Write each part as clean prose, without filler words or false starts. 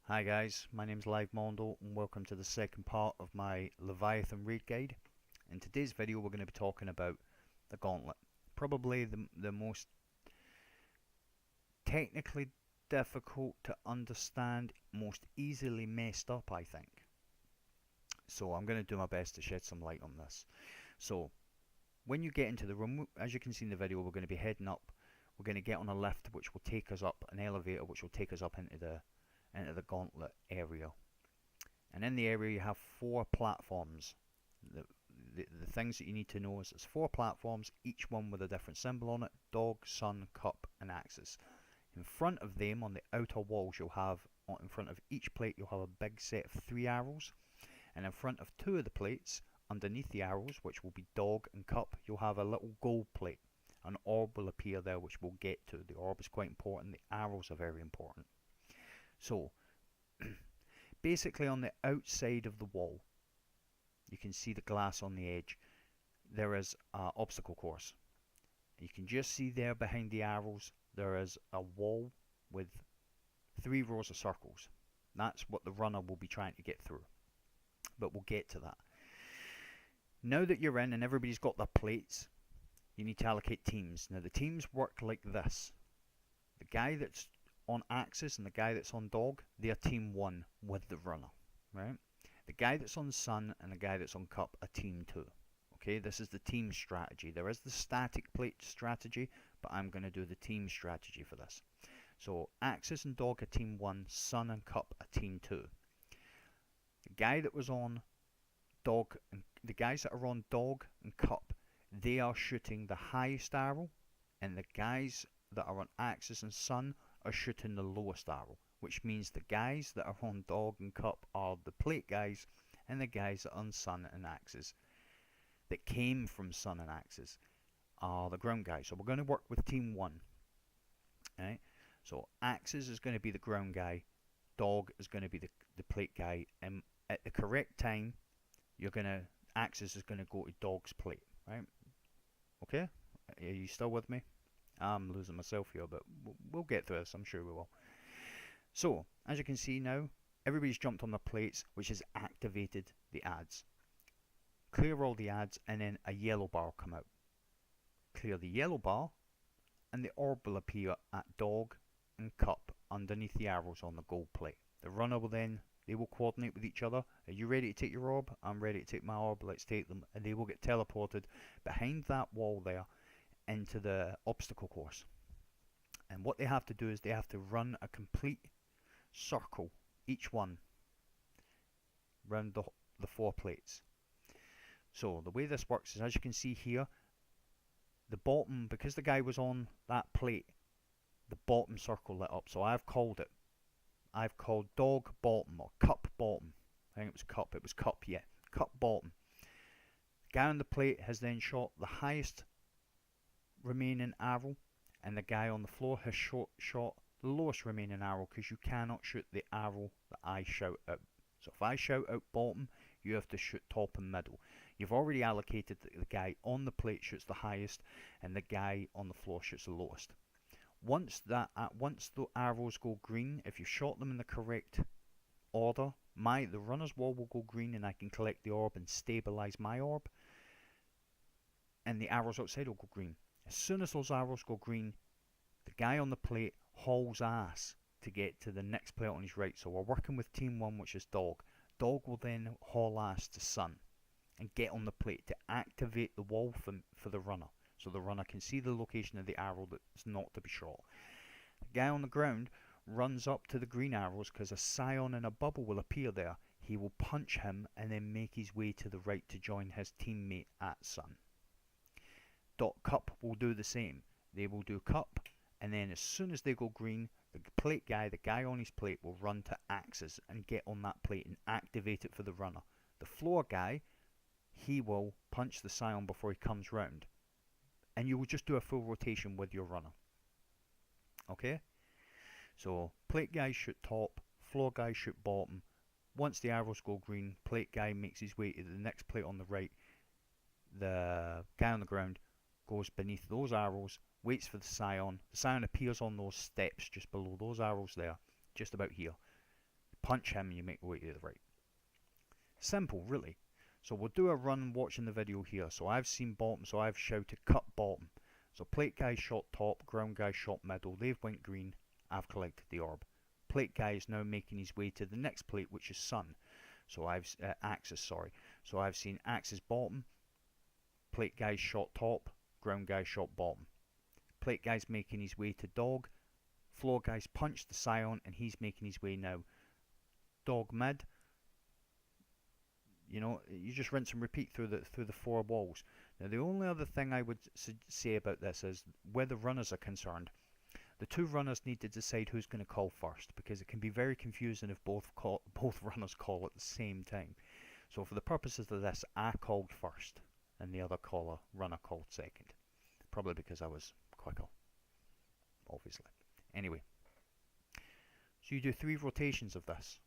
Hi guys, my name's Live Mondo and welcome to the second part of my Leviathan raid guide. In today's video we're going to be talking about the Gauntlet. Probably the most technically difficult to understand, most easily messed up I think. So I'm going to do my best to shed some light on this. So when you get into the room, as you can see in the video, we're going to be heading up. We're going to get on a lift which will take us up, an elevator which will take us up into the Gauntlet area. And in the area you have 4 platforms. The things that you need to know is there's 4 platforms, each one with a different symbol on it: dog, sun, cup and axis. In front of them, on the outer walls, you'll have, in front of each plate, you'll have a big set of 3 arrows. And in front of 2 of the plates, underneath the arrows, which will be dog and cup, you'll have a little gold plate. An orb will appear there, which we'll get to. The orb is quite important, the arrows are very important. So, basically on the outside of the wall, you can see the glass on the edge. There is an obstacle course. You can just see there behind the arrows, there is a wall with 3 rows of circles. That's what the runner will be trying to get through. But we'll get to that. Now that you're in and everybody's got their plates, you need to allocate teams. Now the teams work like this. The guy that's on axis and the guy that's on dog, they are team 1 with the runner, right? The guy that's on sun and the guy that's on cup are team 2. Okay, this is the team strategy. There is the static plate strategy, but I'm going to do the team strategy for this. So axis and dog are team 1, sun and cup are team 2. The guy that was on dog and the guys that are on dog and cup, they are shooting the highest arrow, and the guys that are on axis and sun are shooting the lowest arrow, which means the guys that are on dog and cup are the plate guys, and the guys that are on sun and axis that came from sun and axis are the ground guys. So we're going to work with team 1. Right? So axis is going to be the ground guy, dog is going to be the plate guy, and at the correct time axis is going to go to dog's plate, right? Okay, are you still with me? I'm losing myself here, but we'll get through this, I'm sure we will. So, as you can see now, everybody's jumped on the plates, which has activated the ads. Clear all the ads, and then a yellow bar will come out. Clear the yellow bar, and the orb will appear at dog and cup underneath the arrows on the gold plate. The runner will then, they will coordinate with each other. Are you ready to take your orb? I'm ready to take my orb, let's take them. And they will get teleported behind that wall there into the obstacle course. And what they have to do is they have to run a complete circle, each one, round the 4 plates. So the way this works is, as you can see here, the bottom, because the guy was on that plate, the bottom circle lit up. So I've called dog bottom or cup bottom. I think it was cup, yeah. Cup bottom. The guy on the plate has then shot the highest remaining arrow, and the guy on the floor has shot the lowest remaining arrow, because you cannot shoot the arrow that I shout out. So if I shout out bottom, you have to shoot top and middle. You've already allocated that the guy on the plate shoots the highest and the guy on the floor shoots the lowest. Once the arrows go green, if you shot them in the correct order, the runner's wall will go green, and I can collect the orb and stabilize my orb, and the arrows outside will go green. As soon as those arrows go green, the guy on the plate hauls ass to get to the next plate on his right. So we're working with team 1, which is dog. Dog will then haul ass to sun and get on the plate to activate the wall for the runner, so the runner can see the location of the arrow that's not to be shot. The guy on the ground runs up to the green arrows, because a scion and a bubble will appear there. He will punch him and then make his way to the right to join his teammate at sun. Cup will do the same. They will do cup, and then as soon as they go green, the guy on his plate will run to axis and get on that plate and activate it for the runner. The floor guy, he will punch the scion before he comes round, and you will just do a full rotation with your runner. Okay, so plate guy shoot top, floor guy shoot bottom. Once the arrows go green, plate guy makes his way to the next plate on the right. The guy on the ground goes beneath those arrows, waits for the scion. The scion appears on those steps just below those arrows there, just about here. Punch him and you make your way to the right. Simple, really. So we'll do a run watching the video here. So I've seen bottom, so I've shouted cut bottom. So plate guy shot top, ground guy shot middle, they've went green, I've collected the orb. Plate guy is now making his way to the next plate, which is sun. So I've, axis, sorry. So I've seen axis bottom, plate guy shot top, ground guy shot bottom. Plate guy's making his way to dog, floor guy's punched the scion and he's making his way now. Dog mid, you know, you just rinse and repeat through the four walls. Now the only other thing I would say about this is where the runners are concerned, the two runners need to decide who's going to call first, because it can be very confusing if both runners call at the same time. So for the purposes of this, I called first and the other runner called second, probably because I was quicker, obviously. Anyway, so you do 3 rotations of this.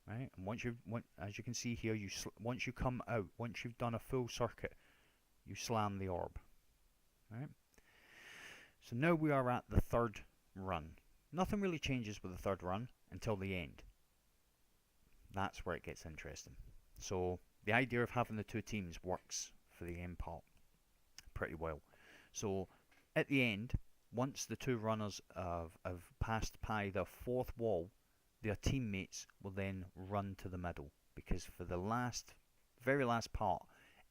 Right, and as you can see here, once you come out, once you've done a full circuit, you slam the orb. Right. So now we are at the third run. Nothing really changes with the third run until the end. That's where it gets interesting. So the idea of having the two teams works for the end part pretty well. So at the end, once the two runners have passed by the fourth wall, their teammates will then run to the middle, because for the very last part,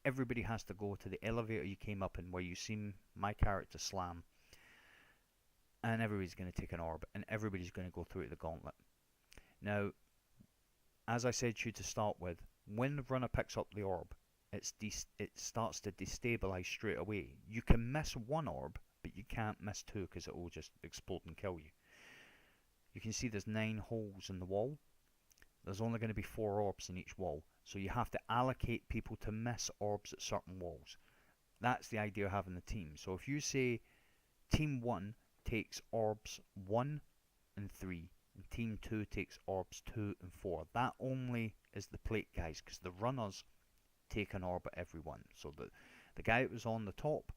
everybody has to go to the elevator you came up in where you seen my character slam, and everybody's going to take an orb, and everybody's going to go through the gauntlet. Now, as I said to you to start with, when the runner picks up the orb, it starts to destabilize straight away. You can miss one orb, but you can't miss 2 because it will just explode and kill you. You can see there's 9 holes in the wall. There's only going to be 4 orbs in each wall. So you have to allocate people to miss orbs at certain walls. That's the idea of having the team. So if you say team 1 takes orbs 1 and 3, and team 2 takes orbs 2 and 4, that only is the plate guys, because the runners take an orb at every one. So the guy that was on the top,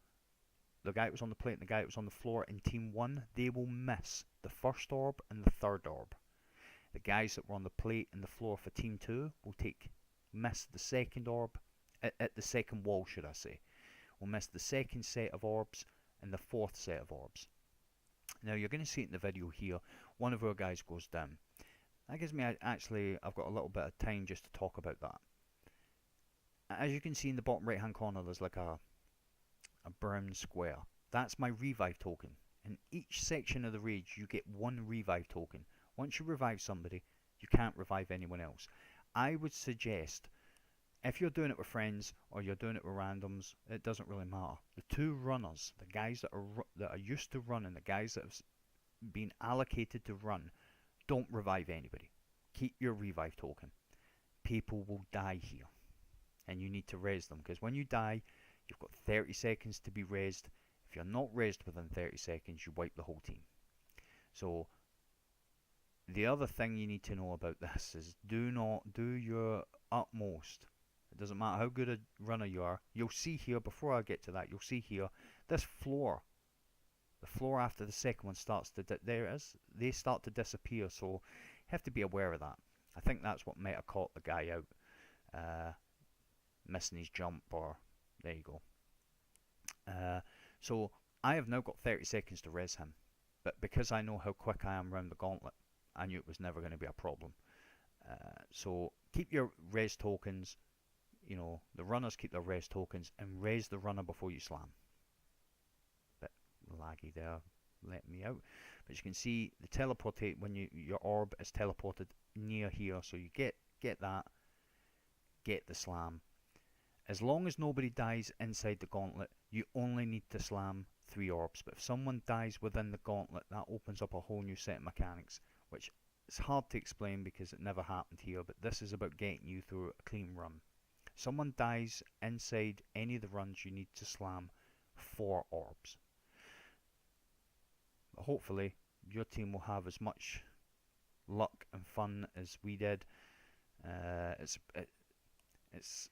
the guy that was on the plate and the guy that was on the floor in team 1, they will miss the first orb and the third orb. The guys that were on the plate and the floor for team 2 will miss the second orb, at the second wall should I say, will miss the second set of orbs and the fourth set of orbs. Now you're going to see it in the video here, one of our guys goes down. That gives me, I've got a little bit of time just to talk about that. As you can see in the bottom right hand corner, there's like a brown square. That's my revive token. In each section of the rage you get 1 revive token. Once you revive somebody, you can't revive anyone else. I would suggest, if you're doing it with friends or you're doing it with randoms, it doesn't really matter. The 2 runners, the guys that are used to running, the guys that have been allocated to run, don't revive anybody. Keep your revive token. People will die here, and you need to res them, because when you die, you've got 30 seconds to be resed. If you're not resed within 30 seconds, you wipe the whole team. So the other thing you need to know about this is do your utmost. It doesn't matter how good a runner you are. You'll see here, before I get to that, you'll see here, this floor, the floor after the second one starts to, they start to disappear, so you have to be aware of that. I think that's what might have caught the guy out, missing his jump, or there you go. So I have now got 30 seconds to res him, but because I know how quick I am around the gauntlet, I knew it was never going to be a problem. So keep your res tokens, you know, the runners keep their res tokens, and res the runner before you slam. Bit laggy there, let me out. But you can see the teleportate, when your orb is teleported near here, so you get that, get the slam. As long as nobody dies inside the gauntlet, you only need to slam 3 orbs. But if someone dies within the gauntlet, that opens up a whole new set of mechanics, which is hard to explain because it never happened here, but this is about getting you through a clean run. If someone dies inside any of the runs, you need to slam 4 orbs. But hopefully your team will have as much luck and fun as we did.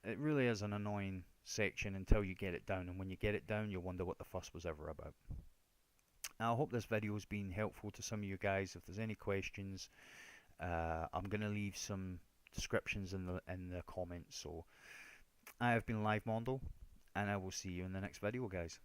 It really is an annoying section until you get it down, and when you get it down, you'll wonder what the fuss was ever about. Now, I hope this video has been helpful to some of you guys. If there's any questions, I'm gonna leave some descriptions in the comments. So I have been Live Mondo, and I will see you in the next video, guys.